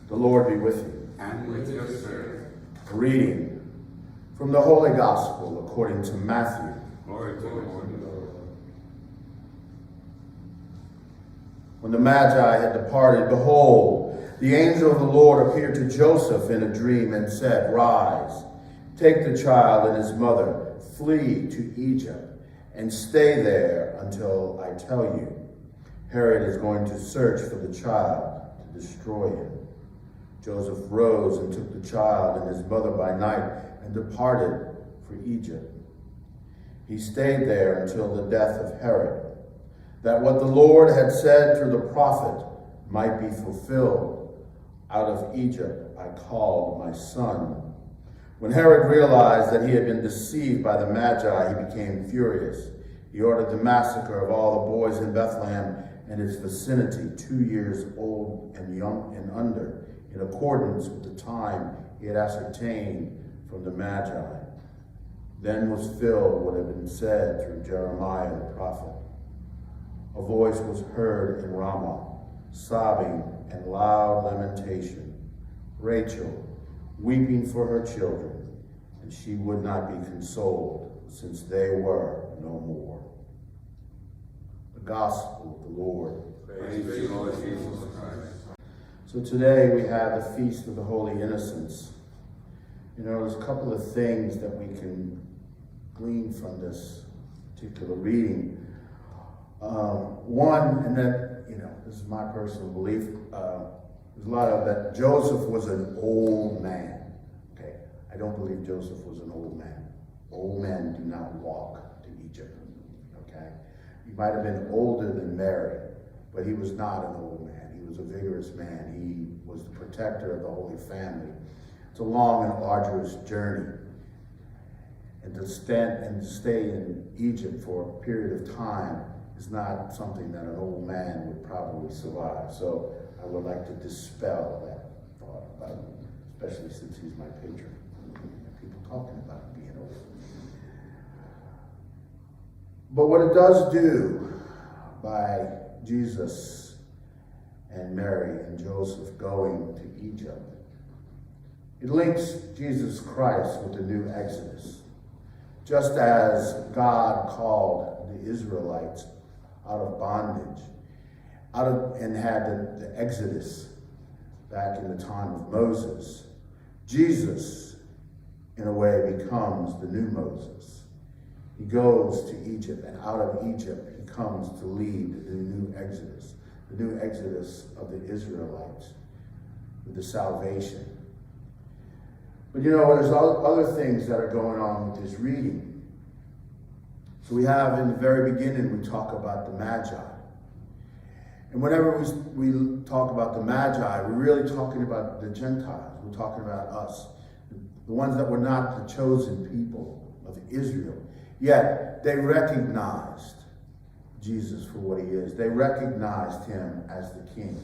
The Lord be with you. And with your spirit. A reading from the Holy Gospel according to Matthew. Glory to the Lord. When the Magi had departed, behold, the angel of the Lord appeared to Joseph in a dream and said, "Rise, take the child and his mother, flee to Egypt, and stay there until I tell you. Herod is going to search for the child to destroy him." Joseph rose and took the child and his mother by night and departed for Egypt. He stayed there until the death of Herod, that what the Lord had said through the prophet might be fulfilled. "Out of Egypt I called my son." When Herod realized that he had been deceived by the Magi, he became furious. He ordered the massacre of all the boys in Bethlehem and its vicinity, 2 years old and young and under, in accordance with the time he had ascertained from the Magi. Then was filled what had been said through Jeremiah the prophet. A voice was heard in Ramah, sobbing and loud lamentation, Rachel weeping for her children, and she would not be consoled, since they were no more. The Gospel of the Lord. Praise to you, Lord Jesus Christ. So today we have the Feast of the Holy Innocents. You know, there's a couple of things that we can glean from this particular reading. One, and then, this is my personal belief, there's a lot of that Joseph was an old man. Okay, I don't believe Joseph was an old man. Old men do not walk to Egypt. Okay, he might have been older than Mary, but he was not an old man. He was a vigorous man. He was the protector of the Holy Family. It's a long and arduous journey. And to stay in Egypt for a period of time is not something that an old man would probably survive. So I would like to dispel that thought about him, especially since he's my patron. People talking about being old. But what it does do by Jesus and Mary and Joseph going to Egypt, it links Jesus Christ with the new Exodus. Just as God called the Israelites out of bondage, and had the Exodus back in the time of Moses, Jesus, in a way, becomes the new Moses. He goes to Egypt, and out of Egypt, he comes to lead the new Exodus of the Israelites with the salvation. But there's other things that are going on with this reading. So we have, in the very beginning, we talk about the Magi. And whenever we talk about the Magi, we're really talking about the Gentiles. We're talking about us, the ones that were not the chosen people of Israel. Yet they recognized Jesus for what he is. They recognized him as the king.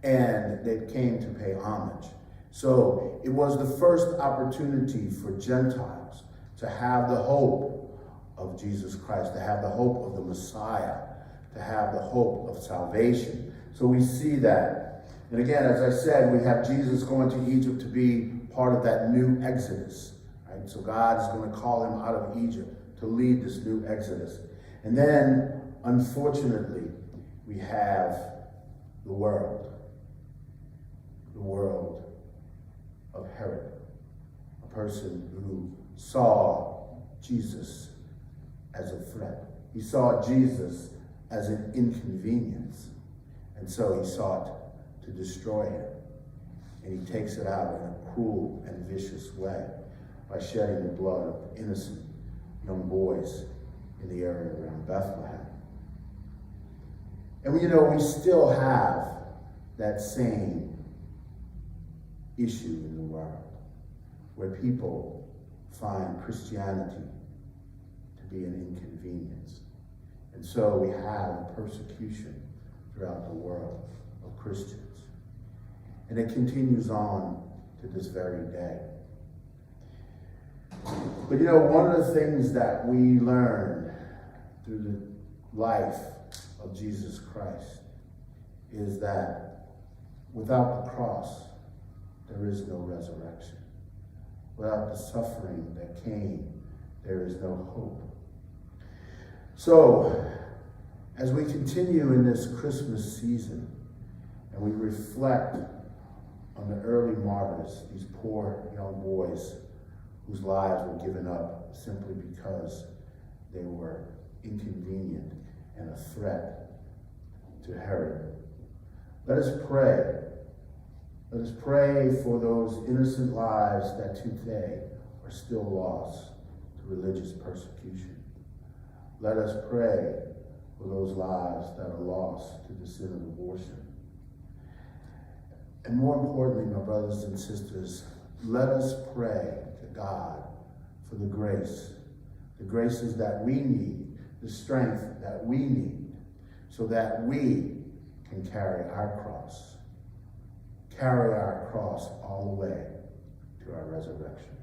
And they came to pay homage. So it was the first opportunity for Gentiles to have the hope of Jesus Christ, to have the hope of the Messiah, to have the hope of salvation. So we see that. And again, as I said, we have Jesus going to Egypt to be part of that new Exodus. Right? So God is going to call him out of Egypt to lead this new Exodus. And then, unfortunately, we have the world of Herod, a person who saw Jesus as a threat. He saw Jesus as an inconvenience, and so he sought to destroy him. And he takes it out in a cruel and vicious way by shedding the blood of innocent young boys in the area around Bethlehem. And we still have that same issue in the world, where people find Christianity to be an inconvenience. And so we have persecution throughout the world of Christians. And it continues on to this very day. But one of the things that we learn through the life of Jesus Christ is that without the cross, there is no resurrection. Without the suffering that came, there is no hope. So, as we continue in this Christmas season, and we reflect on the early martyrs, these poor young boys whose lives were given up simply because they were inconvenient and a threat to Herod. Let us pray. Let us pray for those innocent lives that today are still lost to religious persecution. Let us pray for those lives that are lost to the sin of abortion. And more importantly, my brothers and sisters, let us pray to God for the graces that we need, the strength that we need, so that we can carry our cross all the way to our resurrection.